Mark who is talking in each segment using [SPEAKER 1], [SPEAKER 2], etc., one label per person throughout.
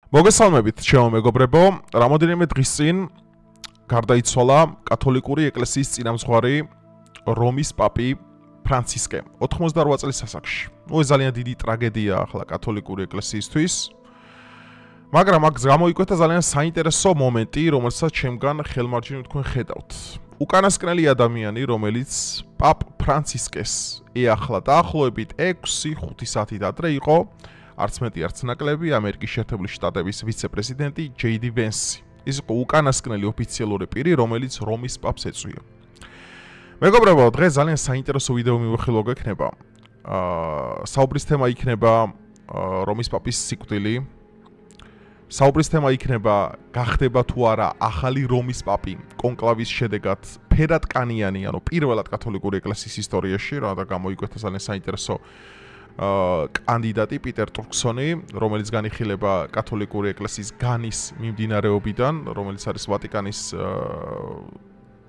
[SPEAKER 1] მოგესალმებით, ჩემო მეგობრებო, რამოდენიმე დღის წინ გარდაიცვალა კათოლიკური ეკლესიის წინამძღვარი რომის პაპი ფრანცისკე 88 წლის ასაკში. ეს ძალიან დიდი ტრაგედია ახლა კათოლიკური ეკლესიისთვის. მაგრამ აქ გამოიკვეთა ძალიან საინტერესო მომენტი, რომელსაც ჩემგან ხელმარჯვნივ თქვენ ხედავთ. უკანასკნელი ადამიანი, რომელიც პაპ ფრანცისკეს ეახლა დაახლოებით 6-5 საათით ადრე იყო არც მეტი არც ნაკლები ამერიკის შეერთებული შტატების ვიცე-პრეზიდენტი ჯეიდი ვენსი. ის იყო უკანასკნელი ოფიციალური პირი, რომელიც რომის პაპს ეწვია. მეგობრებო, დღეს ძალიან საინტერესო ვიდეო მივახილო გექნება. საუბრის თემა იქნება რომის პაპის სიკვდილი. საუბრის თემა იქნება გახდება თუ არა ახალი რომის პაპი კონკლავის შედეგად ფერადკანიანი, ანუ პირველად კათოლიკური ეკლესიის ისტორიაში, რა და გამოიკვეთა ძალიან საინტერესო კანდიდატი პიტერ ტრუქსონი, რომელიც განიხილება კათოლიკური ეკლესიის განის მიმდინარეობიდან, რომელიც არის ვატიკანის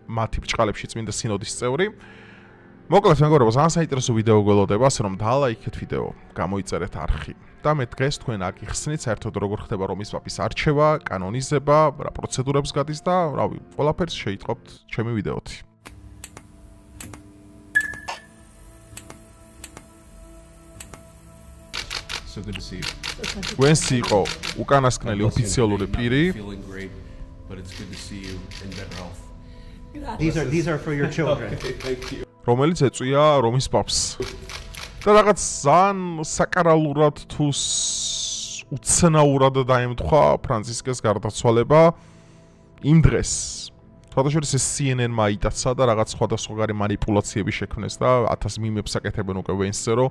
[SPEAKER 1] მათი ბრჭყალებში წმინდა სინოდის წევრი. მოკლედ მეგობრებო, ძალიან საინტერესო ვიდეო გველოდება, ასე რომ დალაიქეთ ვიდეო, გამოიწერეთ არხი. და მე დღეს თქვენ აგიხსნით საერთოდ როგორ ხდება რომის პაპის არჩევა, კანონიზება, რა პროცედურებს გადის და რავი, ყველაფერს შეიტყობთ ჩემი ვიდეოთი.
[SPEAKER 2] So good to see you.
[SPEAKER 1] ვენსი იყო უკანასკნელი ოფიციალური პირი.
[SPEAKER 2] Feeling great, but it's good to see you in better health.
[SPEAKER 3] These are for your children.
[SPEAKER 2] Thank you.
[SPEAKER 1] რომელიც ეწვია რომის პაპს. და რაღაც ძალიან საკარალურად თუ უცნაურად დაემთხვა ფრანცისკეს გარდაცვალება იმ დღეს. თვითონ ეს CNN-მა იტაცა და რაღაც სხვადასხვაგვარი манипуляციები შექმნეს და 1000 მიმებს აკეთებენ უკვე ვენსზე, რომ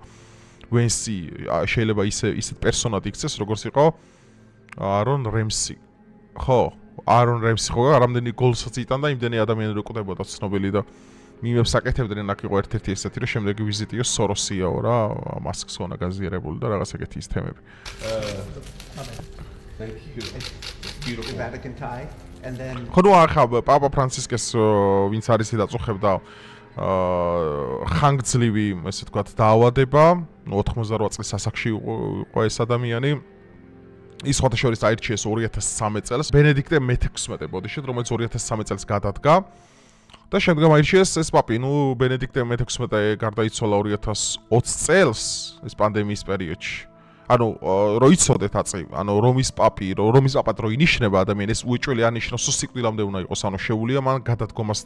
[SPEAKER 1] ვენსი შეიძლება ისეთ პერსონად იქცეს, როგორც იყო არონ რემსი. ხო, არონ რემსი ხო, რამდენი გოლსაც იტანდა, იმდენი ადამიანი რო კვდებოდა ცნობილი და მიმებს აკეთებდნენ, აქ იყო ერთ-ერთი ესეთი, რომ შემდეგი ვიზიტიო სოროსიაო რა, მასკს ხონა გაზიარებული და რაღაც ეგეთი ის თემები.
[SPEAKER 2] Thank you. It's beautiful.
[SPEAKER 3] Vatican tie, and then
[SPEAKER 1] ხო, ნუ ახლა პაპა ფრანცისკეს ვინც არის დაწუხებდა ხანგრძლივი, ესე ვთქვათ, დაავადება, 88 წლის ასაკში იყო ეს ადამიანი. ის ხოთაშორის აირჩიეს 2013 წელს, ბენედიქტე მე-16, ბოდიშეთ, რომელიც 2013 წელს გადადგა. და შემდგომ აირჩიეს ეს პაპი, ნუ ბენედიქტე მე-16 გარდაიცვალა 2020 წელს, ეს პანდემიის პერიოდში. ანუ რო იცოდეთ აწი, ანუ რომის პაპი, რომის პაპად რო ინიშნება ადამიანი, ეს უეჭველი ანიშნავს, რომ სიკვდილამდე უნდა იყოს, ანუ შეუულია მან გადადგომას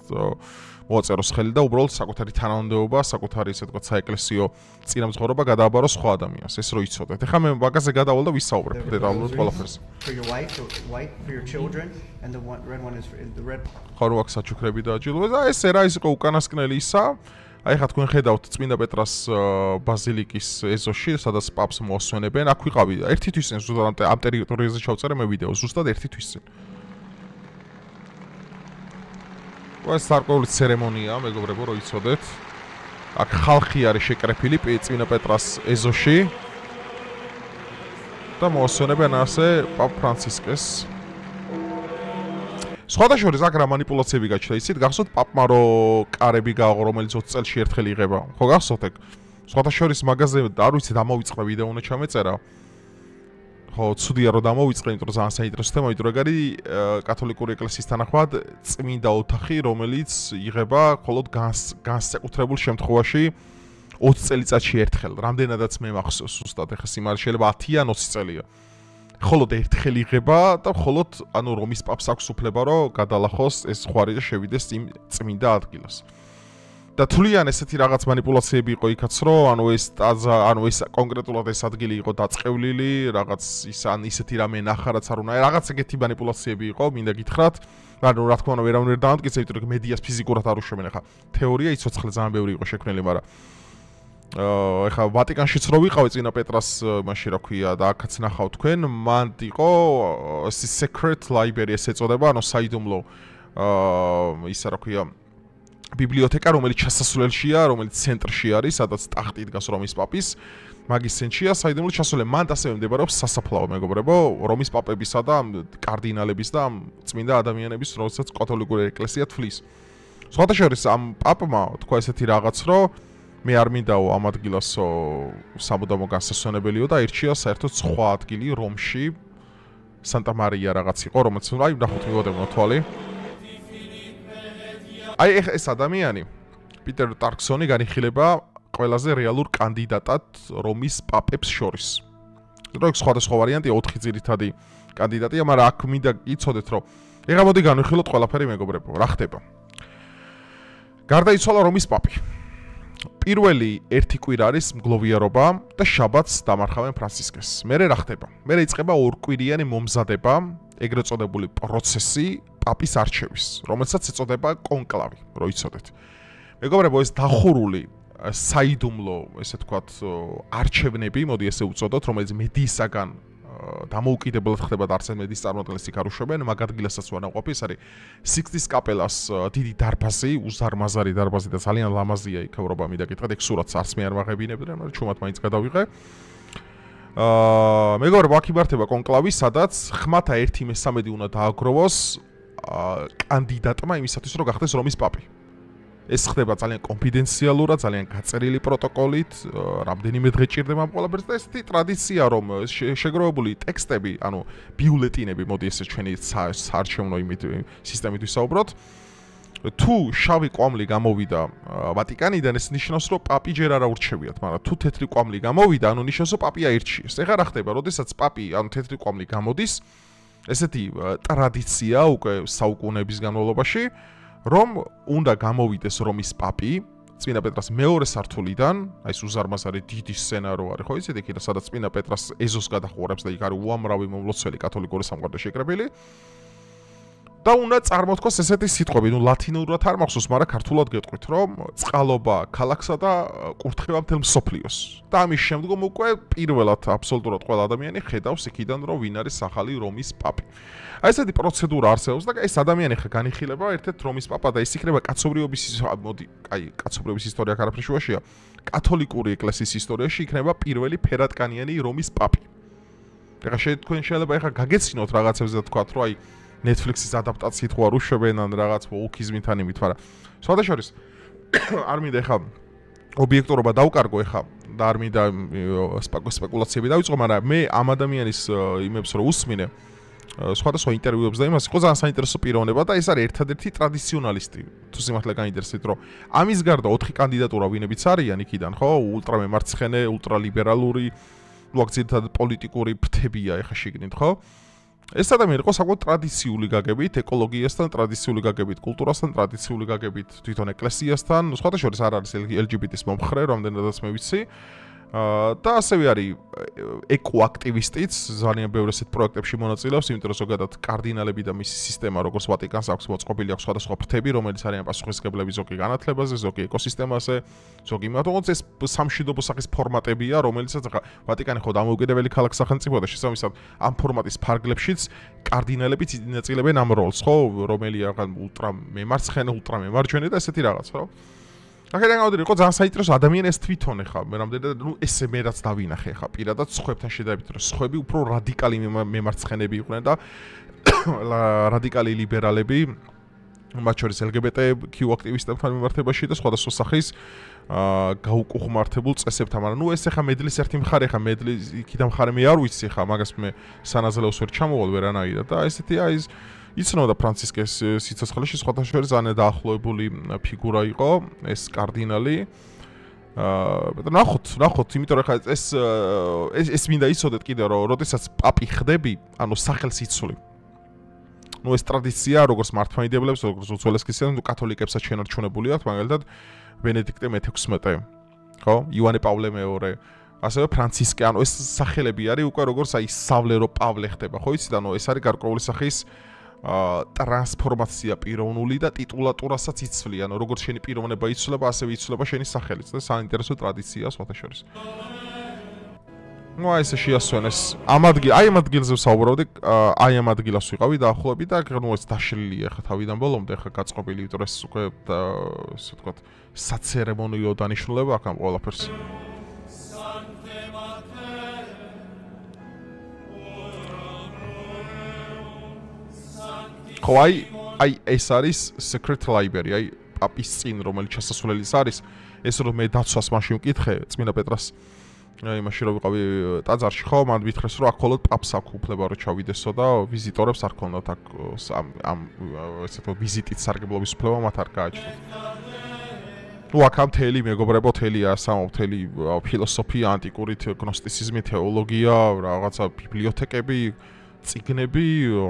[SPEAKER 1] მოაწეროს ხელი და უბრალოდ საკუთარი თანამდებობა, საკუთარი ესე ვთქვათ საეკლესიო წინამძღვრობა გადააბაროს სხვა ადამიანს, ეს რო იცოდეთ. ეხლა მე მაგაზე გადავალ და ვისაუბრებ დეტალურად ყველაფერს.
[SPEAKER 3] for your wife, the white for your children, and the red one is for the red.
[SPEAKER 1] ხო, რო აქ საჩუქრები დააჯილოა და ეს რა ის იყო უკანასკნელი ისა. აი ხა თქვენ ხედავთ წმინდა პეტრას ბაზილიკის ეზოში, სადაც პაპს მოასვენებენ. აქ ვიყავი ერთი თვის წინ, ზუსტად ამ ტერიტორიაზე ჩავწერე მე ვიდეო, ზუსტად ერთი თვის წინ. ეს სარკოული ცერემონია, მეგობრებო, რო იცოდეთ. აქ ხალხი არის შეკრეფილი წმინდა პეტრას ეზოში და მოასვენებენ ასე პაპ ფრანცისკეს. სხვადასხვა აქ რა манипуляციები გაჩნდა, იცით, გახსოვთ პაპმა რო კარები გააღო, რომელიც 20 წელში ერთხელ იღება. ხო გახსოვთ ეგ? სხვადასხვა მაგაზე არ ვიცი, დამოვიწყდა ვიდეო უნდა ჩამეწერა. ხო, ცუდია რომ დამოვიწყე, იმიტომ რომ ძალიან საინტერესო თემა, იმიტომ რომ ეგარი კათოლიკური ეკლესიის თანახმად წმინდა ოთახი, რომელიც იღება მხოლოდ განსაკუთრებულ შემთხვევაში 20 წელიწადში ერთხელ. რამდენადაც მე მახსოვს ზუსტად, ეხლა სიმართლე შეიძლება 10 ან 20 წელია. მხოლოდ ერთხელ იღება და მხოლოდ ანუ რომის პაპს აქვს უფლება რომ გადალახოს ეს ხვარი და შევიდეს იმ წმინდა ადგილას. და თვლიან ესეთი რაღაც манипуляციები იყო იქაც რომ ანუ ეს ტაძა, ანუ ეს კონკრეტულად ეს ადგილი იყო დაწყევლილი, რაღაც ის ან ისეთი რამე ნახა რაც არ უნდა, რაღაც ეგეთი манипуляციები იყო, მინდა გითხრათ. ანუ რა თქმა უნდა ვერავინ ვერ დაამტკიცა, იმიტომ რომ მედიას ფიზიკურად არ უშვებენ ახლა. თეორია იცოცხლე ძალიან ბევრი იყო შექმნილი, მაგრამ ეხა ვატიკანშიც რო ვიყავი წინა პეტრას მაშინ რა ქვია და აქაც ნახავ თქვენ, მან იყო ეს secret library ეს ეწოდება, ანუ საიდუმლო ისა რა ქვია ბიბლიოთეკა, რომელიც ჩასასვლელშია, რომელიც ცენტრში არის, სადაც ტახტი დგას რომის პაპის, მაგის ცენტრშია საიდუმლო ჩასვლელი. მან ასევე მდებარეობს სასაფლაო, მეგობრებო, რომის პაპებისა და კარდინალების და წმინდა ადამიანების, რომელსაც კათოლიკური ეკლესია თვლის. სხვადასხვა ამ პაპმა თქვა ესეთი რაღაც, რომ მე არ მინდაო ამ ადგილასო სამუდამო განსასვენებელიო და აირჩია საერთოდ სხვა ადგილი რომში სანტა მარია რაღაც იყო, რომელიც აი ნახოთ მივოდებო თვალი. აი ეს ადამიანი პიტერ ტარქსონი განიხილება ყველაზე რეალურ კანდიდატად რომის პაპებს შორის. ზოგადად სხვადასხვა ვარიანტია 4 ძირითადი კანდიდატია, მაგრამ აქ მინდა იცოდეთ, რომ ეხლა მოდი განვიხილოთ ყველაფერი მეგობრებო, რა ხდება. გარდაიცვალა რომის პაპი. პირველი ერთი კვირა არის მგლოვიარობა და შაბათს დამარხავენ ფრანცისკეს. მერე რა ხდება? მერე იწყება ორკვირიანი მომზადება, ეგრეთ წოდებული პროცესი პაპის არჩევის, რომელსაც ეწოდება კონკლავი, რო იცოდეთ. მეგობრებო, ეს დახურული საიდუმლო, ესე ვთქვათ, არჩევნები, მოდი ესე უწოდოთ, რომელიც მედიისაგან დამოუკიდებლად ხდება და არც მედიის წარმოადგენლებს იქ არ უშვებენ, მაგ ადგილასაც ვანაყოფი, ეს არის სიქსტის კაპელას დიდი დარბაზი, უზარმაზარი დარბაზი და ძალიან ლამაზია იქ ევროპა მიდაკითხეთ, ეგ სურათს არც მე არ ვაღებინებდნენ, მაგრამ ჩუმად მაინც გადავიღე. მეგობრებო, აქ იმართება კონკლავი, სადაც ხმათა 1/3 უნდა დააგროვოს კანდიდატმა იმისათვის, რომ გახდეს რომის პაპი. ეს ხდება ძალიან კონფიდენციალურად, ძალიან გაწერილი პროტოკოლით, რამდენიმე დღე ჭირდება ამ ყველაფერს და ესეთი ტრადიცია, რომ შეგროვებული ტექსტები, ანუ ბიულეტინები, მოდი ესე ჩვენი საარჩევნო სისტემით ვისაუბროთ. თუ შავი კვამლი გამოვიდა ვატიკანიდან, ეს ნიშნავს, რომ პაპი ჯერ არ აურჩევიათ, მაგრამ თუ თეთრი კვამლი გამოვიდა, ანუ ნიშნავს, რომ პაპი აირჩიეს. ეხლა რა ხდება, როდესაც პაპი, ანუ თეთრი კვამლი გამოდის, ესეთი ტრადიცია უკვე საუკუნეების განმავლობაში, რომ უნდა გამოვიდეს რომის პაპი, წმინდა პეტრას მეორე სართულიდან, აი ეს უზარმაზარი დიდი სცენა რო არის, ხო იცით, იქ სადაც წმინდა პეტრას ეზოს გადახურებს და იქ არის უამრავი მომლოცველი კათოლიკური სამყარო შეკრებილი. და უნდა წარმოთქვას ესეთი სიტყვები, ნუ ლათინურად არ მახსოვს, მაგრამ ქართულად გეტყვით, რომ წყალობა ქალაქსა და კურთხევა მთელ მსოფლიოს. და ამის შემდგომ უკვე პირველად აბსოლუტურად ყველა ადამიანი ხედავს იქიდან, რომ ვინ არის ახალი რომის პაპი. აი ესეთი პროცედურა არსებობს და ეს ადამიანი ხა განიხილება ერთ-ერთ რომის პაპა და ის იქნება კაცობრიობის, მოდი, აი კაცობრიობის ისტორია არაფერი შუაშია. კათოლიკური ეკლესიის ისტორიაში იქნება პირველი ფერადკანიანი რომის პაპი. ეხლა თქვენ შეიძლება ეხლა გაგეცინოთ რაღაცებზე და თქვათ, რომ აი Netflix-ის ადაპტაციით ხო არ უშვებენ ან რაღაც ვოუკიზმით ან იმით, მაგრამ სხვადასხვა არ მინდა ეხლა ობიექტურობა დავკარგო ეხლა და არ მინდა სპეკულაციები დავიწყო, მაგრამ მე ამ ადამიანის იმებს რო უსმინე სხვადასხვა ინტერვიუებს და იმას, იყო ძალიან საინტერესო პიროვნება და ეს არის ერთადერთი ტრადიციონალისტი. თუ სიმართლე გაინტერესებით, რომ ამის გარდა 4 კანდიდატურა ვინებიც არიან იქიდან, ხო, ულტრამემარცხენე, ულტრალიბერალური, ნუ აქ ძირითადად პოლიტიკური ფრთებია ეხლა შეგნით, ხო? ეს ადამიანი იყო საკმაოდ ტრადიციული გაგებით, ეკოლოგიასთან, ტრადიციული გაგებით, კულტურასთან, ტრადიციული გაგებით, თვითონ ეკლესიასთან, სხვადასხვა არ არის LGBT-ის მომხრე, რამდენადაც მე ვიცი. და ასევე არის ეკოაქტივისტიც, ძალიან ბევრ ესეთ პროექტებში მონაწილეობს, იმიტომ რომ ზოგადად კარდინალები და მისი სისტემა, როგორც ვატიკანს აქვს მოწყობილი აქვს სხვადასხვა ფრთები, რომელიც არიან პასუხისმგებლები ზოგი განათლებაზე, ზოგი ეკოსისტემაზე, ზოგი იმათაც ეს სამშვიდობო სახის ფორმატებია, რომელიცაც ვატიკანი ხო დამოუკიდებელი ქალაქ სახელმწიფოა და შესაბამისად ამ ფორმატის ფარგლებშიც კარდინალებიც ინაწილებენ ამ როლს, ხო, რომელია რაღაც ულტრამემარცხენე, ულტრამემარჯვენე და ესეთი რაღაც, ხო? აქედან გამოდირი იყო ძალიან საინტერესო ადამიანი ეს თვითონ ეხა მე რამდენად ნუ ესე მე რაც დავინახე ეხა პირადად სხვებთან შედარებით რომ სხვები უფრო რადიკალი მემარცხენები იყვნენ და რადიკალი ლიბერალები მათ შორის LGBTQ აქტივისტებთან მიმართებაში და სხვადასხვა სახის გაუკუღმართებულ წესებთან, მაგრამ ნუ ეს ეხა მედლის ერთი მხარე, ეხა მედლის იქიდან მხარე მე არ ვიცი ეხა მაგას მე სანაზელოს ვერ ჩამოვალ ვერანაირად და ესეთი აი ეს იცნობდა ფრანცისკეს სიცოცხლეში სხვადასხვა ძალიან დაახლოებული ფიგურა იყო ეს კარდინალი. ნახოთ, იმიტომ რომ ხა ეს მინდა იცოდეთ კიდე რომ როდესაც პაპი ხდები, ანუ სახელს იცვლი. ნუ ეს ტრადიცია როგორც მართლმადიდებლებს, როგორც უძველეს ქრისტიანებს, ნუ კათოლიკებსაც შენარჩუნებული აქვს, მაგალითად ბენედიქტე მე-16, ხო? იოანე პავლე მეორე, ასევე ფრანცისკე, ანუ ეს სახელები არის უკვე როგორც აი სავლერო პავლე ხდება, ხო იცით? ანუ ეს არის გარკვეული სახის ტრანსფორმაცია პიროვნული და ტიტულატურასაც იცვლი, ანუ როგორც შენი პიროვნება იცვლება, ასევე იცვლება შენი სახელიც და საინტერესო ტრადიცია სხვათა შორის. ნუ აი ესე შეასვენეს. ამ ადგილზე ვსაუბრობდი, აი ამ ადგილას ვიყავი დაახლოებით და ნუ ეს დაშლილია ხა თავიდან ბოლომდე ხა გაწყობილი, იმიტომ რომ ეს უკვე ასე ვთქვათ, საცერემონიო დანიშნულება აქ ამ ყველაფერს. ხო აი ეს არის secret library, აი პაპის წინ რომელიც შესასვლელის არის, ეს რომ მე დაცვას მაშინ ვკითხე წმინდა პეტრას იმაში რომ ვიყავი ტაძარში ხო, მან მითხრეს რომ აქ მხოლოდ პაპს აქვს უფლება რომ ჩავიდესო და ვიზიტორებს არ ქონდათ აქ ამ ესე თქო ვიზიტით სარგებლობის უფლება მათ არ გააჩნდათ. ნუ აქ ამ მთელი მეგობრებო, მთელი ასამო, მთელი ფილოსოფია, ანტიკური გნოსტიციზმი, თეოლოგია, რაღაცა ბიბლიოთეკები, წიგნები,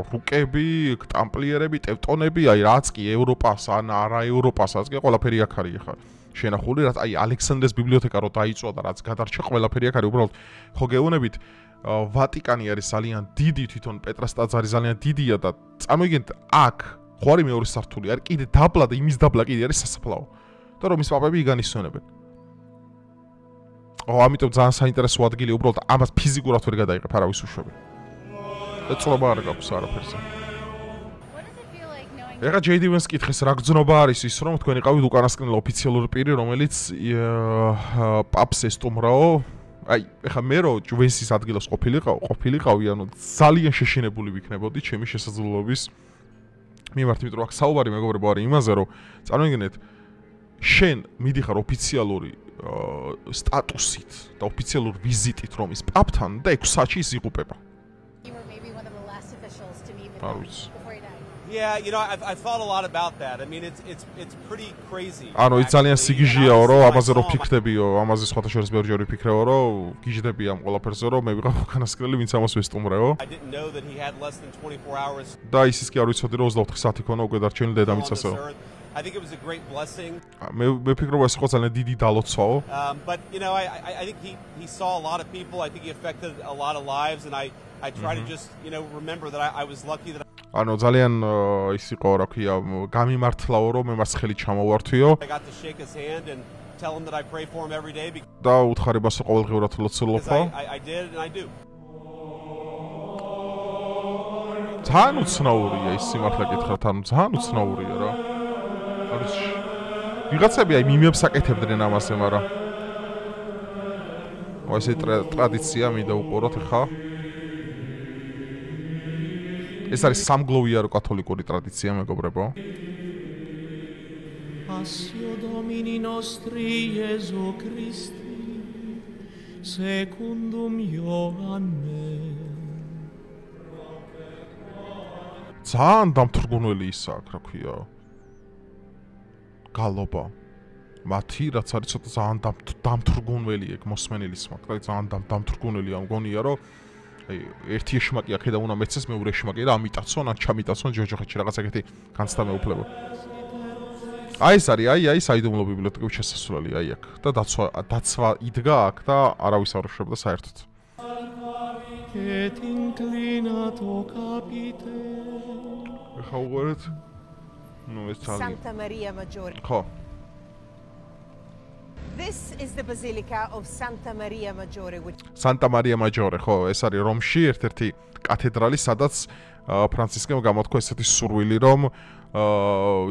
[SPEAKER 1] რუკები, ტამპლიერები, ტევტონები, აი რაც კი ევროპას ან არა ევროპასაც კი ყველაფერი აქ არის ხა. შენახული რაც აი ალექსანდრეს ბიბლიოთეკა რო დაიწვა და რაც გადარჩა ყველაფერი აქ არის უბრალოდ ხო გეუბნებით ვატიკანი არის ძალიან დიდი თვითონ პეტრას ტაძარი ძალიან დიდია და წარმოიდგინეთ აქ ხო არის მეორე სართული არის კიდე დაბლა და იმის დაბლა კიდე არის სასაფლაო და რომ ის პაპები იგანიშნებენ ამიტომ ძალიან საინტერესო ადგილი უბრალოდ ამას ფიზიკურად ვერ გადაიღებ არავის უშვები და წლობა არ გაქვს არაფერზე ეხლა JD Vance კითხეს რა გზნობა არის ის რომ თქვენ იყავით უკანასკნელი ოფიციალური პირი რომელიც პაპს ესტუმრაო აი ეხლა მე რო Vance-ის ადგილას ყოფილიყავი ანუ ძალიან შეშინებული ვიქნებოდი ჩემი შესაძლებლობის მიმართ იმიტომ რომ აქ საუბარი მეგობრებო არის იმაზე რომ წარმოიდგინეთ შენ მიდიხარ ოფიციალური სტატუსით და ოფიციალურ ვიზიტით რომ ის პაპთან და 6 საათში ის იღუპება
[SPEAKER 4] Yeah, you know, I've thought a lot about that. I mean, it's pretty crazy.
[SPEAKER 1] ანუ ის ძალიან სიგიჟეაო, რომ ამაზე რო ფიქრდებიო, ამაზე სხვათა შორის ბევრჯერ ვიფიქრეო, რომ გიჟდები ამ ყველაფერზე, რომ მე ვიყავ უკანასკნელი, ვინც ამას ვესტუმრეო.
[SPEAKER 4] I didn't know that he had less than 24 hours.
[SPEAKER 1] და ისიც კი არ ვიცოდი, რომ 24 საათი ქონა უკვე დარჩენილი დედამიწაზე.
[SPEAKER 4] I think it was a great blessing.
[SPEAKER 1] მე ვფიქრობ, ეს იყო ძალიან დიდი დალოცვაო.
[SPEAKER 4] But you know, I think he saw a lot of people. I think he affected a lot of lives, and I try to just, you know, remember that I was lucky that
[SPEAKER 1] ანუ ძალიან ის იყო რა ქვია გამიმართლაო რომ მე მას ხელი ჩამოვართვიო
[SPEAKER 4] I got to shake his hand and tell him that I pray for him every day
[SPEAKER 1] და უთხარებასო ყოველდღიურად ლოცულობო
[SPEAKER 4] I did and I do
[SPEAKER 1] ძალიან უცნაურია ის სიმართლე გითხრათ ანუ ძალიან უცნაურია რა ანუ ვიღაცები აი მიმებს აკეთებდნენ ამასე მაგრამ ეს ტრადიცია მინდა უყუროთ ხა ეს არის სამგლოვიარო კათოლიკური ტრადიცია მეგობრებო.
[SPEAKER 5] Passio Domini nostri Iesu Christi secundum Ioanne.
[SPEAKER 1] ძალიან დამთრგუნველი ისა აქ რა ქვია. გალობა. მათი რაც არის ცოტა ძალიან დამთრგუნველი ეგ მოსმენილის მაგ და ძალიან დამთრგუნველია მგონია რომ აი ერთი ეშმაკი აქედა უნდა მეცეს მეორე ეშმაკი და ამიტაცონ ან ჩამიტაცონ ჯოჯოხეთში რაღაც ეგეთი განცდა მეუფლებო. აი ეს არის აი საიდუმლო ბიბლიოთეკების შესასვლელი აი აქ და დაცვა იდგა აქ და არავის არ უშვებდა საერთოდ.
[SPEAKER 5] Et inclinato capite.
[SPEAKER 1] ხა უყურეთ. ნუ ეს ძალიან
[SPEAKER 6] Santa Maria Maggiore.
[SPEAKER 1] ხო.
[SPEAKER 6] This is the Basilica of Santa Maria Maggiore which
[SPEAKER 1] Santa Maria Maggiore, ხო, ეს არის რომში ერთ-ერთი კათედრალი, სადაც ფრანცისკემ გამოთქვა ესეთი სურვილი, რომ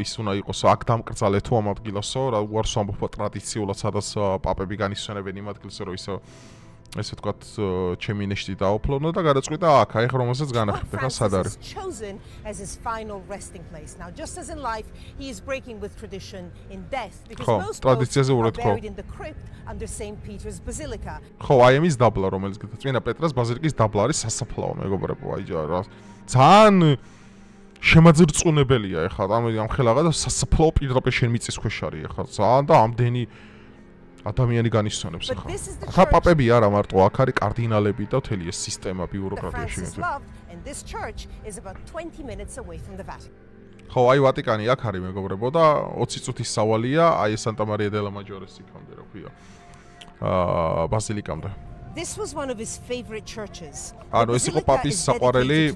[SPEAKER 1] ის უნდა იყოს აქ დამკრძალე თუ ამ ადგილასო, რა უარს ამბობ ტრადიციულად, სადაც პაპები განისვენებენ იმ ადგილზე, რომ ესე ვთქვათ, ჩემი ნეშტი დაოფლოვნო და გადაწყვიტა აქ, აი ხა რომელსაც განახებთ, ხა სად არის?
[SPEAKER 6] chosen as his final resting place. Now just as in life, he is breaking with tradition in death because most
[SPEAKER 1] ტრადიციაზე
[SPEAKER 6] are
[SPEAKER 1] ურეთ ხო.
[SPEAKER 6] buried in the crypt under St. Peter's Basilica.
[SPEAKER 1] ხო, აი ამის დაბლა, რომელიც წმინდა პეტრას ბაზილიკის დაბლა არის სასაფლაო, მეგობრებო, აი რა. ძალიან შემაძრწუნებელია ეხლა ამ ხელაღა და სასაფლაო პირდაპირ შენ მიწის ქვეშ არის ეხლა. ძალიან და ამდენი ადამიანი განისვენებს ახლა. ახლა პაპები არა მარტო, აქ არის კარდინალები და მთელი ეს სისტემა ბიუროკრატიაში. ხო, აი ვატიკანი აქ არის მეგობრებო და 20 წუთის სავალია, აი სანტა მარია დე ლა მაჯორეს იქამდე რა ქვია. ბაზილიკამდე.
[SPEAKER 6] This was one of his favorite churches.
[SPEAKER 1] ანუ ეს იყო პაპის საყვარელი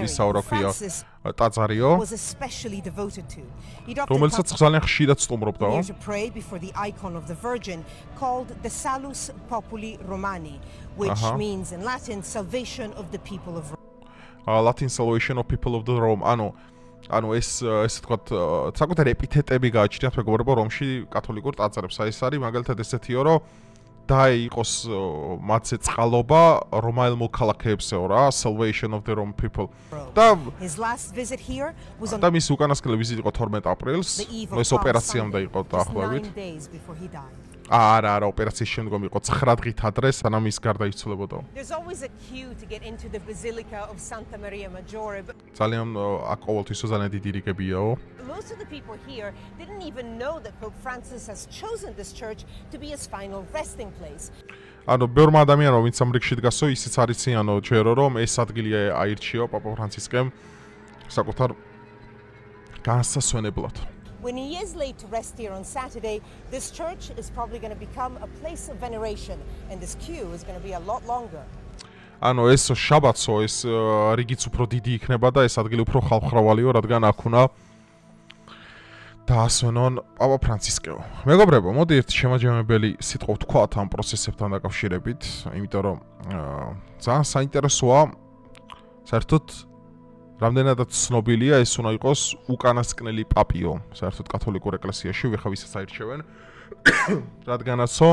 [SPEAKER 1] ისაო რა ქვია ტაძარიო.
[SPEAKER 6] Was especially devoted to.
[SPEAKER 1] რომელსაც ძალიან ხშირად სტუმრობდა.
[SPEAKER 6] To pray before the icon of the Virgin called the Salus Populi Romani, which means in Latin salvation of the people of Rome.
[SPEAKER 1] Latin salvation of people of the Rome. ანუ ეს თქვათ საკუთარი ეპითეტები გააჩნიათ მეგობრებო რომში კათოლიკურ ტაძარებს. აი ეს არის მაგალითად ესეთიო რომ და იყოს მათზე წყალობა რომაელ მოქალაქეებსეო რა salvation of the Rome people და
[SPEAKER 6] his last visit here was on
[SPEAKER 1] და მის უკანასკნელი ვიზიტი იყო 12 აპრილს ეს ოპერაციამდე იყო დაახლოებით არა, ოპერაციის შემდგომ იყო 9 დღით ადრე, სანამ ის გარდაიცვალებოდა.
[SPEAKER 6] There's always a queue to get into the Basilica of Santa Maria Maggiore, but
[SPEAKER 1] ძალიან აქ ყოველთვის ძალიან დიდი რიგებიაო.
[SPEAKER 6] most of the people here didn't even know that Pope Francis has chosen this church to be his final resting place.
[SPEAKER 1] ანუ ბევრმა ადამიანმა ვინც ამ რიგში დგასო, ისიც არიციანო ჯერო რომ ეს ადგილი აირჩიო პაპა ფრანცისკემ საკუთარ განსასვენებლად.
[SPEAKER 6] When he is laid to rest here on Saturday, this church is probably going to become a place of veneration, and this queue is going to be a lot longer.
[SPEAKER 1] ანუ ეს შაბათსო ეს რიგიც უფრო დიდი იქნება და ეს ადგილი უფრო ხალხმრავალიო, რადგან აქ უნდა დაასვენონ პაპა ფრანცისკეო. მეგობრებო, მოდი ერთ შემაჯამებელი სიტყვა ვთქვათ ამ პროცესებთან დაკავშირებით, იმიტომ რომ ძალიან საინტერესოა საერთოდ რამდენადაც ცნობილია ეს უნდა იყოს უკანასკნელი პაპიო საერთოდ კათოლიკურ ეკლესიაში, ვიღა ვისაც აირჩევენ, რადგანაცო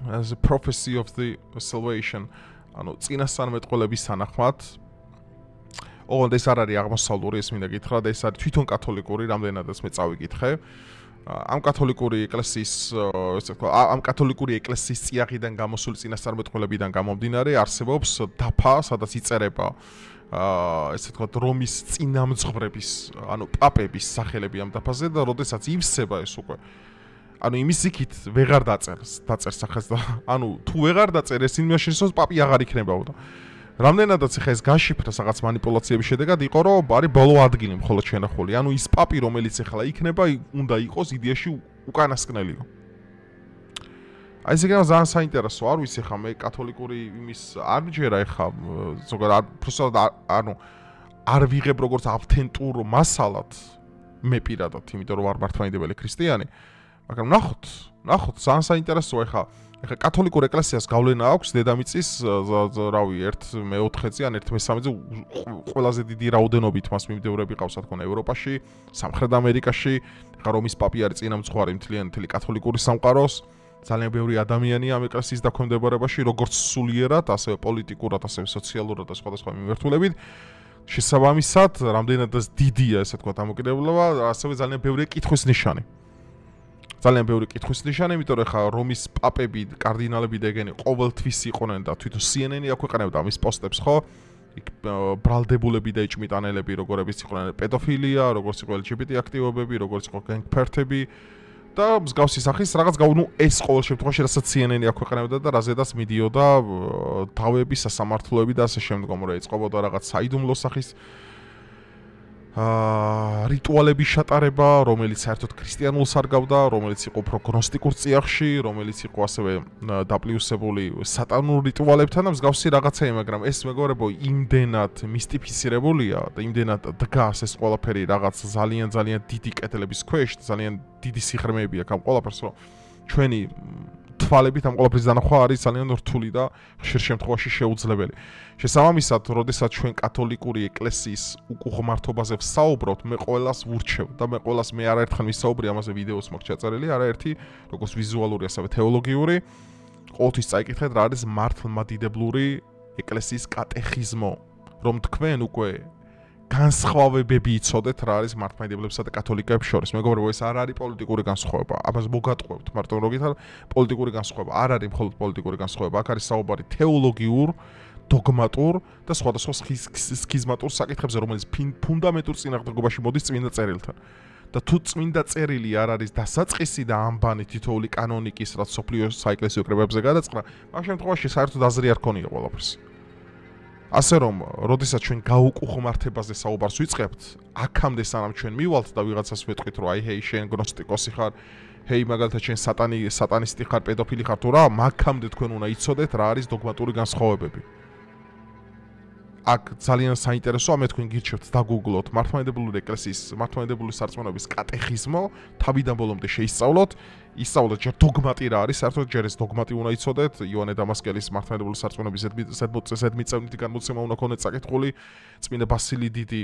[SPEAKER 1] as a prophecy of the salvation, ანუ წინასწარმეტყველების თანახმად ოღონდ ეს არ არის აღმოსავლური, ეს მინდა გითხრა და ეს არის თვითონ კათოლიკური, რამდენადაც მე წავიკითხე. ამ კათოლიკური ეკლესიის წიაღიდან გამოსული წინასწარმეტყველებიდან გამომდინარე არსებობს დაფა, სადაც იწერება ესე ვთქვათ რომის წინამძღვრების, ანუ პაპების სახელები ამ დაფაზე და როდესაც ივსება ეს უკვე ანუ იმის იქით ვეღარ დაწერს სახელს და ანუ თუ ვეღარ დაწერეს იმაში რომ პაპი აღარ იქნებაო. რამდენადაც ხა ეს გაშიფრდა რაღაც манипуляციების შედეგად იყო რომ არის ბოლო ადგილი მხოლოდ შენახული. ანუ ის პაპი რომელიც ახლა იქნება უნდა იყოს იდეაში უკანასკნელიო. აი ეს იქნება ძალიან საინტერესო, არ ვიცი ხა მე კათოლიკური იმის არ ჯერა ხა ზოგადად პროსად ანუ არ ვიღებ როგორც ავთენტურ მასალად მე პირადად, იმიტომ რომ არ მართლმადიდებელი ქრისტიანი, მაგრამ ნახოთ ძალიან საინტერესოა ხა კათოლიკურ ეკლესიას გავლენა აქვს დედამიწის რავი 1/4-ზე ან 1/3-ზე ყველაზე დიდი რაოდენობით მას მიმდევრები ყავს რა თქმა უნდა ევროპაში, სამხრეთ ამერიკაში, ხა რომის პაპი არის წინამძღვარი მთელი კათოლიკური სამყაროს, ძალიან ბევრი ადამიანია ამ ეკლესიის დაქვემდებარებაში, როგორც სულიერად, ასევე პოლიტიკურად, ასევე სოციალურად და სხვადასხვა მიმართულებით. შესაბამისად, რამდენადაც დიდია ესე თქვა დამოკიდებულება, ასევე ძალიან ბევრი კითხვის ნიშანი. ძალიან ბევრი კითხვის ნიშანი, იმიტომ რომ ხა რომის პაპები, კარდინალები და ეგენი ყოველთვის იყვნენ და თვითონ CNN-ი აქვეყნებდა ამის პოსტებს, ხო? იქ ბრალდებულები და იჭმიტანელები, როგორებიც იყვნენ პედოფილია, როგორც იყო LGBT აქტივობები, როგორც იყო გენგფერთები და მსგავსი სახის რაღაც ნუ ეს ყოველ შემთხვევაში რასაც CNN-ი აქვეყნებდა და რაზედაც მიდიოდა დავები, სასამართლოები და ასე შემდგომ რა იწყებოდა რაღაც საიდუმლო სახის რიტუალების შეტარება, რომელიც საერთოდ ქრისტიანულს არ გავდა, რომელიც იყო უფრო გნოსტიკურ წიაღში, რომელიც იყო ასევე დაპლიუსებული სატანურ რიტუალებთან და მსგავსი რაღაცაა, მაგრამ ეს მეგობრებო იმდენად მისტიფიცირებულია და იმდენად დგას ეს ყველაფერი რაღაც ძალიან დიდი კეთილების ქვეშ, ძალიან დიდი სიღრმეები აქვს ამ ყველაფერს, რომ ჩვენი თვალებით ამ ყველაფრის დანახვა არის ძალიან რთული და ხშირ შემთხვევაში შეუძლებელი. შესაბამისად, როდესაც ჩვენ კათოლიკური ეკლესიის უკუღმართობაზე ვსაუბრობთ, მე ყველას ვურჩევ და მე ყველას მე არაერთხელ ვისაუბრე ამაზე ვიდეოს მაქვს ჩაწერილი, არაერთი როგორც ვიზუალური, ასევე თეოლოგიური. ყოველთვის წაიკითხეთ რა არის მართლმადიდებლური ეკლესიის კატეხიზმო, რომ თქვენ უკვე განსხვავებები იცოდეთ რა არის მართლმადიდებლებსა და კათოლიკეებს შორის. მეგობრებო, ეს არ არის პოლიტიკური განსხვავება. ამას მოგატყუებთ მარტო რომ გითხრათ, პოლიტიკური განსხვავება არ არის მხოლოდ პოლიტიკური განსხვავება, აქ არის საუბარი თეოლოგიურ, დოგმატურ და სხვადასხვა სქიზმატურ საკითხებზე, რომელიც ფუნდამენტურ წინააღმდეგობაში მოდის წმინდა წერილთან. და თუ წმინდა წერილი არ არის დასაწყისი და ამბანი თითოეული კანონიკის, რაც სოფლიო საეკლესიო კრებებზე გადაწყდა, ამ შემთხვევაში საერთოდ აზრი არ ქონია ყველაფერს. ასე რომ, როდესაც ჩვენ გაუკუღმართებაზე საუბარს ვიწყებთ, აქამდე სანამ ჩვენ მივალთ და ვიღაცას ვეთქვით, რომ აი ჰეი შენ გნოსტიკოსი ხარ, ჰეი მაგალითად შენ სატანისტი ხარ, პედოფილი ხარ თუ რა, მაგამდე თქვენ უნდა იცოდეთ რა არის დოგმატური განსხვავებები. აქ ძალიან საინტერესოა, მე თქვენ გირჩევთ დაგუგლოთ მართლმადიდებლური ეკლესიის, მართლმადიდებლური სარწმუნოების კატეხიზმო, თავიდან ბოლომდე შეისწავლოთ, ისწავლოთ ჯერ დოგმატი რა არის, საერთოდ ჯერ ეს დოგმატი უნდა იცოდეთ, იოანე დამასკელის მართლმადიდებლური სარწმუნოების ზედმიწევნითი განმოცემა უნდა ქონდეთ საკითხული, წმინდა ბასილი დიდი,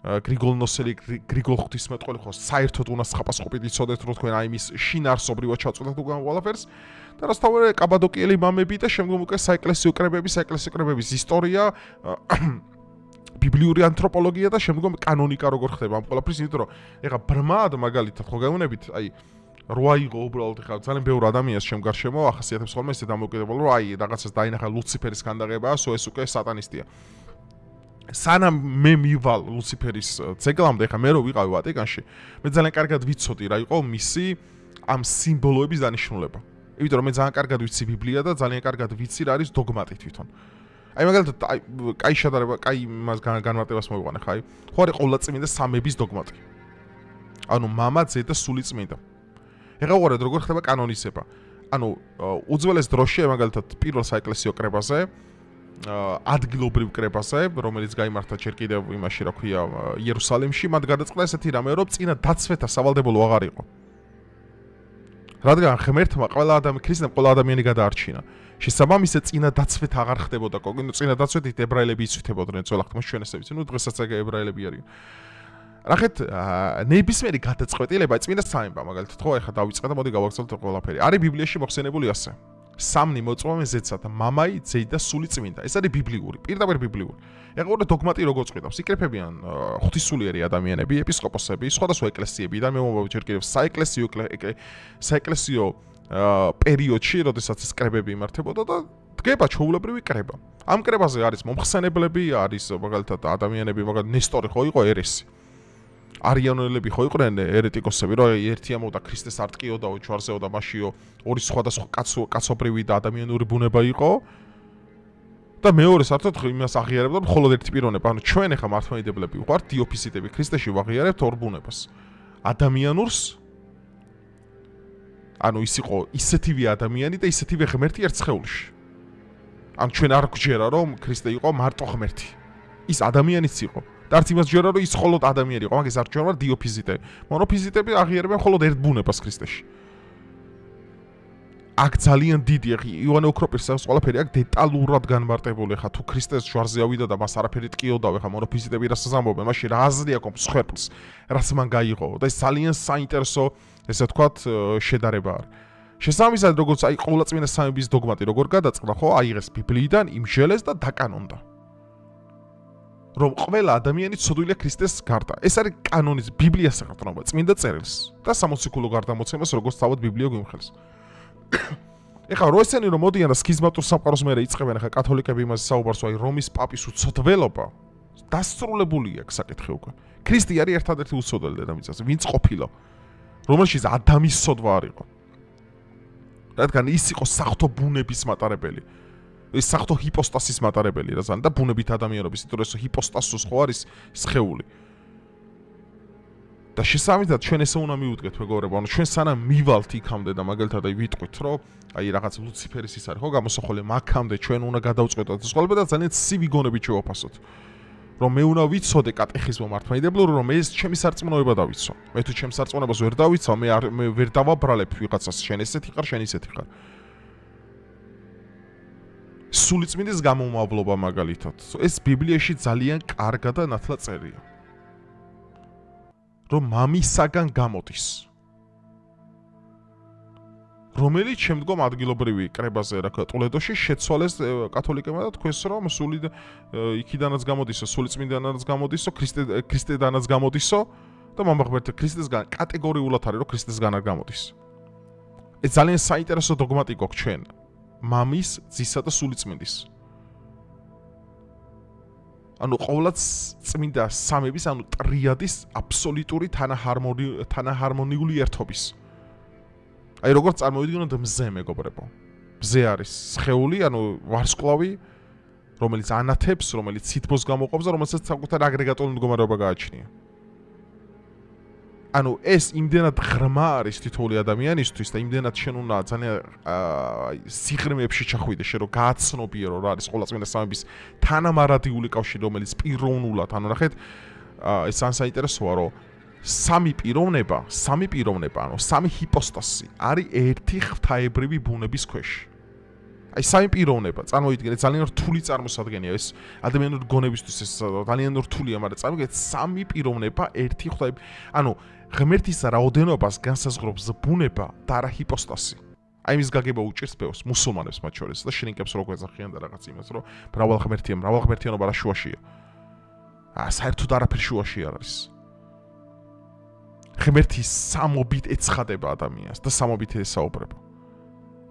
[SPEAKER 1] გრიგოლ ნოსელი, გრიგოლ ღვთისმეტყველი ხო საერთოდ უნდა სხაპასხოპით იცოდეთ, რომ თქვენ აი მის შინაარსობრივად ჩაწოდეთ უკან ყველაფერს. და რასთავე კაბადოკიელი მამები და შემდგომ უკვე საეკლესიო კრებების ისტორია, ბიბლიური ანთროპოლოგია და შემდგომ კანონიკა როგორ ხდება ამ ყველაფრის, იმიტომ რომ ეხა ბრმად მაგალითად ხო გეუბნებით, აი როა იყო უბრალოდ ხა ძალიან ბევრი ადამიანს შემგარშემო ახასიათებს ხოლმე ესე დამოკიდებულ რომ აი რაღაცას დაინახა ლუციფერის განდაღებაა, ეს უკვე სატანისტია. სანამ მე მივალ ლუციფერის ძეგლამდე ხა მე რო ვიყავი ვატიკანში, მე ძალიან კარგად ვიცოდი რა იყო მისი ამ სიმბოლოების დანიშნულება. იმიტომ რომ მე ძალიან კარგად ვიცი ბიბლია და ძალიან კარგად ვიცი რა არის დოგმატი თვითონ. აი მაგალითად კაი შედარება, კაი იმას განმარტებას მოვიყვანე ხა, ხო არის ყოვლადწმინდა სამების დოგმატი. ანუ მამა, ძე და სული წმინდა. ეხლა უყურეთ როგორ ხდება კანონიზება. ანუ უძველეს დროში მაგალითად პირველ საეკლესიო კრებაზე, ადგილობრივ კრებაზე, რომელიც გაიმართა ჯერ კიდევ იმაში რა ქვია იერუსალიმში, მათ გადაწყდა ესეთი რამე, რომ წინა დაცვეთა სავალდებულო აღარ იყო. რადგან ღმერთმა ქრისტემ ყველა ადამიანი გადაარჩინა. შესაბამისად წინა დაცვეთა აღარ ხდებოდა, წინა დაცვეთით ებრაელები იცვითებოდნენ ძველ აღთქმაში ჩვენესებიც, ნუ დღესაც ებრაელები არიან. რახეთ ნებისმიერი გადაწყვეტილება წმინდა სამება, მაგალითად ხო, ეხლა დავიწყე და მოდი გავაგრძელოთ ყველაფერი. არის ბიბლიაში მოხსენებული ასე. სამნი მოწვავენ ზეცად, მამაი, ძეი და სული წმინდა. ეს არის ბიბლიური, პირდაპირ ბიბლიური. ეხლა უყურეთ დოგმატი როგორ წყვიტავს. იკრიფებიან ღვთისმსულიერი ადამიანები, ეპისკოპოსები, სხვადასხვა ეკლესიებიდან, მე მომავალ ჯერ კიდევ საეკლესიო პერიოდში, როდესაც ეს კრებები იმართებოდა და დგება ჩვეულებრივი კრება. ამ კრებაზე არის მომხსენებლები, არის მაგალითად ადამიანები, მაგალითად ნესტორი ხო იყო ერესი. არიანელები ხო იყვნენ ერეტიკოსები, რომ ერთი ამოდა ქრისტეს არ ტკიოდაო, ჯვარზეო და მაშიო ორი სხვადასხვა კაცობრივი და ადამიანური ბუნება იყო. და მეორე საერთოდ იმას აღიარებდა, რომ მხოლოდ ერთი პიროვნება, ანუ ჩვენ ახლა მართლმადიდებლები ვართ, დიოფიზიტები ქრისტეში ვაღიარებთ ორ ბუნებას. ადამიანურს ანუ ის იყო ისეთივე ადამიანი და ისეთივე ღმერთი ერთ სხეულში. ან ჩვენ არ გვჯერა რომ ქრისტე იყო მარტო ღმერთი. ის ადამიანიც იყო. და არც იმას ჯერა რომ ის მხოლოდ ადამიანი იყო, მაგას არ ჯერა დიოფიზიტები. მონოფიზიტები აღიარებენ მხოლოდ ერთ ბუნებას ქრისტეში. აქ ძალიან დიდი იოანე ოქროპირსას ყველაფერი აქ დეტალურად განმარტებული ხა თუ ქრისტეს ჯვარზე ავიდა და მას არაფერი ტკიოდავ ხა მონოფიზიტები რასაც ამბობენ, მაშინ რა აზრი აქვს მსხვერპლს, რაც მან გაიღო და ეს ძალიან საინტერესო ესე ვთქვათ შედარება არის. შესაბამისად როგორც აი ყოვლადწმინდა სამების დოგმატი როგორ გადაწყდა ხო, აიღეს ბიბლიიდან, იმჟელეს და დაკანონდა. რომ ყველა ადამიანი ცოდვილია ქრისტეს გარდა. ეს არის კანონის ბიბლიას ეყრდნობა, წმინდა წერილს და სამოციქულო გარდამოცემას როგორც თავად ბიბლია გვიმხელს. ეხლა რო ესენი რომ მოდიან და სქიზმატურ სამყაროს მერე იწყებენ ახლა კათოლიკები იმას საუბარს, აი რომის პაპის უცოდველობა დასწრულებული აქვს საკითხი უკვე. ქრისტე არის ერთადერთი უცოდველი დედამიწაზე, ვინც ყოფილა, რომელშიც ადამის სოდვა არ იყო. რადგან ის იყო საღვთო ბუნების მატარებელი. ეს საღვთო ჰიპოსტასის მატარებელი რა ზან და ბუნებით ადამიანობის, იმიტომ რომ ეს ჰიპოსტასოს ხო არის სხეული. და შესაბამისად ჩვენ ესე უნდა მივუდგეთ მეგობრებო, ანუ ჩვენ სანამ მივალთ იქამდე და მაგალითად აი ვიტყვით, რომ აი რაღაც ლუციფერის ის არის ხო გამოსახული, მაგამდე ჩვენ უნდა გადავწყვეტოთ ეს ყველაფერი და ძალიან ცივი გონებით შევაფასოთ. რომ მე უნდა ვიცოდე კატეხიზმო მართლმადიდებლური, რომ ეს ჩემი სარწმუნოება დავიცვა. მე თუ ჩემს სარწმუნოებას ვერ დავიცვა, მე ვერ დავაბრალებ ვიღაცას, შენ ესეთი ხარ, შენ ისეთი ხარ. სულიწმინდის გამომავლობა მაგალითად. ეს ბიბლიაში ძალიან კარგად და ნათლად წერია. რომ მამისაგან გამოდის. რომელიც შემდგომ ადგილობრივი კრებაზე რა ქვია ტულედოში შეცვალეს კათოლიკებმა და თქვენს რომ სული იქიდანაც გამოდისო, სულიწმინდანაც გამოდისო, ქრისტედანაც გამოდისო და მომაღმერთე ქრისტესგან კატეგორიულად არის რომ ქრისტესგან არ გამოდის. ეს ძალიან საინტერესო დოგმატი გვაქვს ჩვენ. მამის, ძისა და სულიწმინდის. ანუ ყოვლად წმინდა სამების, ანუ ტრიადის აბსოლუტური თანაჰარმონიული ერთობის. აი როგორც წარმოვიდგინოთ მზე მეგობრებო. მზე არის სხეული, ანუ ვარსკვლავი, რომელიც ანათებს, რომელიც სითბოს გამოყოფს და რომელსაც საკუთარ აგრეგატული მდგომარეობა გააჩნია. ანუ ეს იმდენად ღრმა არის თითოეული ადამიანისთვის და იმდენად შენ უნდა ძალიან სიღრმეებში ჩახვიდე, შენ რომ გააცნობიერო რა არის ყოვლადწმინდა სამების თანამარადიული კავშირი, რომელიც პიროვნულად, ანუ ნახეთ, ეს ძალიან საინტერესოა, რომ სამი პიროვნება, ანუ სამი ჰიპოსტასი არის ერთი ღვთაებრივი ბუნების ქვეშ. აი სამი პიროვნება, წარმოიდგინეთ, ძალიან რთული წარმოსადგენია ეს ადამიანური გონებისთვის, ეს ძალიან რთულია, მაგრამ წარმოიდგინეთ სამი პიროვნება ერთი ღვთაები, ანუ ღმერთის რაოდენობას განსაზღვრობს ბუნება და არა ჰიპოსტასი. აი მის გაგება უჭირს ბევრს მუსულმანებს მათ შორის და შრინკებს რო გვეძახიან და რაღაც იმას, რომ მრავალღმერთიანობა რა შუაშია. საერთოდ არაფერი შუაში არ არის. ღმერთი სამობით ეცხადება ადამიანს და სამობით ესაუბრება.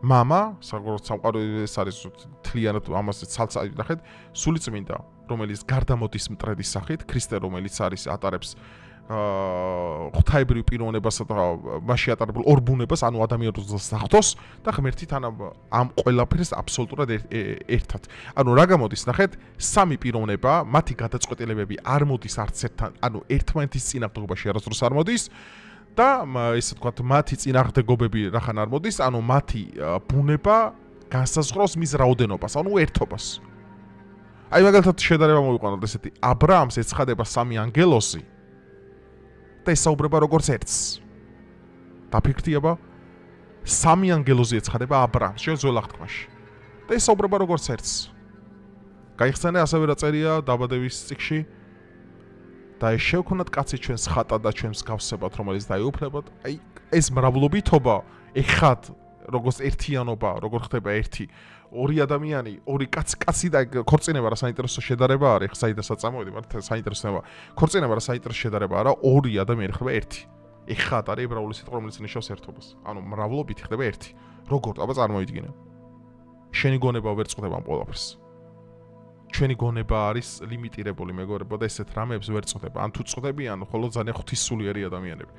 [SPEAKER 1] მამა, როგორც სამყარო ეს არის თლიანად ამაზე ცალ-ცალ ნახეთ, სულიწმინდა, რომელიც გარდამოდის მტრედის სახით, ქრისტე, რომელიც არის ატარებს ღვთაებრივ პიროვნებასა და მასში ატარებულ ორ ბუნებას, ანუ ადამიანურს და საღვთოს და ღმერთთან ამ ყველაფერს აბსოლუტურად ერთად. ანუ რა გამოდის, ნახეთ, სამი პიროვნება, მათი გადაწყვეტილებები არ მოდის არც ერთთან, ანუ ერთმანეთის წინააღმდეგობაში არასდროს არ მოდის და ესე ვთქვათ, მათი წინააღმდეგობები რახან არ მოდის, ანუ მათი ბუნება განსაზღვრავს მის რაოდენობას, ანუ ერთობას. აი მაგალითად შედარება მოვიყვანოთ ესეთი, ა ブラ ამს ეცხადება სამი ანგელოზი და ესაუბრება როგორც ერთს. დაფიქრდიება? სამი ანგელოზი ეცხადება ა ブラ ამს ძველ აღთქმაში და ესაუბრება როგორც ერთს. გაიხსენე ასევე რა წერია დაბადების წიგნში? და ეს შევქონათ კაცი ჩვენს ხატა და ჩვენს გავსებად, რომელიც დაიუფლებათ. აი ეს მრავლობითობა ეხად როგორც ერთიანობა, როგორ ხდება ერთი, ორი ადამიანი, ორი კაცი და ქორწინება რა საინტერესო შედარება არის, საიდანაც წამოვიდი, მაგრამ საინტერესოა. ქორწინება რა საინტერესო შედარება არა, ორი ადამიანი ხდება ერთი. ეხად არის ებრაული სიტყვა, რომელიც ნიშნავს ერთობას. ანუ მრავლობით ხდება ერთი. როგორ? აბა წარმოიდგინე. შენი გონება ვერ წყვდება ამ ყველაფერს. ჩვენი გონება არის ლიმიტირებული, მეგობრებო, და ესეთ რამეებს ვერ წყვდება. ან თუ წვდებიან, ხოლო ძალიან ღვთისმსულიერი ადამიანები.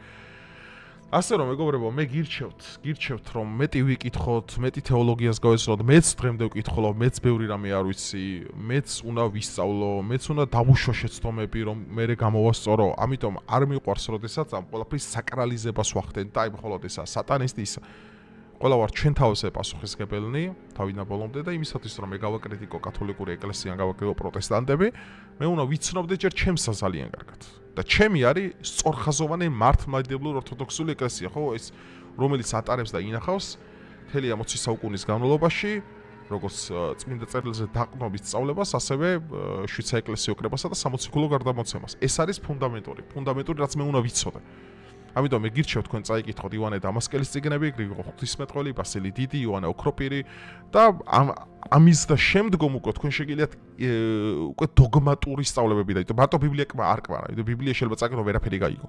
[SPEAKER 1] ასე რომ მეგობრებო, მე გირჩევთ რომ მეტი ვიკითხოთ, მეტი თეოლოგიას გავესწროთ, მეც დღემდე ვკითხულობ, მეც ბევრი რამე არ ვიცი, მეც უნდა ვისწავლო, მეც უნდა დავუშვო შეცდომები, რომ მე გამოვასწორო. ამიტომ არ მიყვარს, როდესაც ამ ყველაფრის საკრალიზებას ვახდენ და აი მხოლოდ ესა სატანისტის ყველა ვარ ჩვენ თავზე პასუხისმგებელნი, თავიდან ბოლომდე და იმისათვის რომ მე გავაკრიტიკო კათოლიკური ეკლესია, გავაკრიტიკო პროტესტანტები, მე უნდა ვიცნობდე ჯერ ჩემსა ძალიან კარგად. და ჩემი არის სწორხაზოვანი მართლმადიდებლური ორთოდოქსული ეკლესია, ხო, ეს რომელიც ატარებს და ინახავს მთელი 60 საუკუნის განმავლობაში, როგორც წმინდა წერილზე დაყრდნობის სწავლებას, ასევე შვიცა ეკლესიო კრებასა და სამოციქულო გარდამოცემას. ეს არის ფუნდამენტური, რაც მე უნდა ვიცოდე. ამიტომ მე გირჩევ თქვენ წაიკითხოთ ივანე დამასკელის წიგნები, გრიგოლ ღვთისმეტყველი, ბასილი დიდი, ივანე ოქროპირი და ამის და შემდგომ უკვე თქვენ შეგიძლიათ უკვე დოგმატური სწავლებები დაიწყოთ. მარტო ბიბლია არ კვარა, იმიტომ ბიბლია შეიძლება წაკითხო ვერაფერი გაიგო.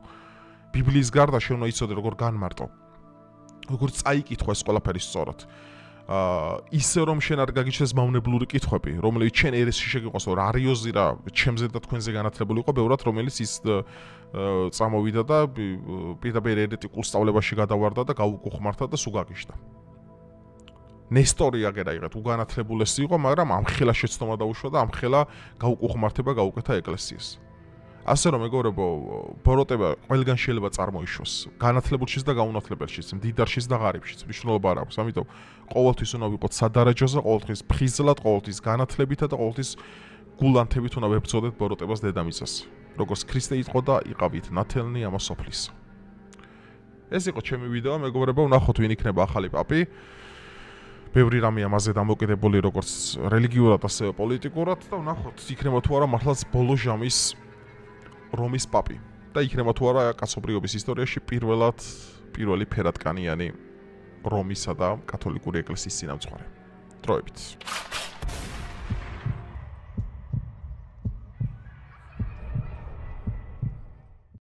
[SPEAKER 1] ბიბლიის გარდა შენ უნდა იცოდე როგორ განმარტო. როგორ წაიკითხო ეს ყველაფერი სწორად. ისე რომ შენ არ გაგიჩნდეს მავნებლური კითხვები, რომელიც შენ ერესში შეგიყვანს, რომ არიოზი რა ჩემზე და თქვენზე განათლებული იყო, ბევრად რომელიც ის წამოვიდა და პირდაპირ ერეტიკულ სწავლებაში გადავარდა და გაუკუხმართა და სულ გაგიშდა. ნესტორი აგერ აიღეთ, უგანათლებულესი იყო, მაგრამ ამხელა შეცდომა დაუშვა და ამხელა გაუკუხმართება გაუკეთა ეკლესიას. ასე რომ მეგობრებო, ბოროტება ყველგან შეიძლება წარმოიშვას, განათლებულშიც და გაუნათლებელშიც, მდიდარშიც და ღარიბშიც, მნიშვნელობა არ აქვს. ამიტომ ყოველთვის უნდა ვიყოთ სადარაჯოზე, ყოველთვის ფხიზლად, ყოველთვის განათლებითა და ყოველთვის გულანთებით უნდა ვებრძოდეთ ბოროტებას დედამიწას. როგორც ქრისტე იყო და იყავით ნათელნი ამა სოფლის. ეს იყო ჩემი ვიდეო, მეგობრებო, ვნახოთ ვინ იქნება ახალი პაპი. ბევრი რამე ამაზე დამოკიდებული, როგორც რელიგიურად, ასევე პოლიტიკურად და ვნახოთ, იქნება თუ არა მართლაც ბოლო ჟამის რომის პაპი და იქნება თუ არა კაცობრიობის ისტორიაში პირველი ფერადკანიანი რომისა და კათოლიკური ეკლესიის წინამძღვარი. დროებით.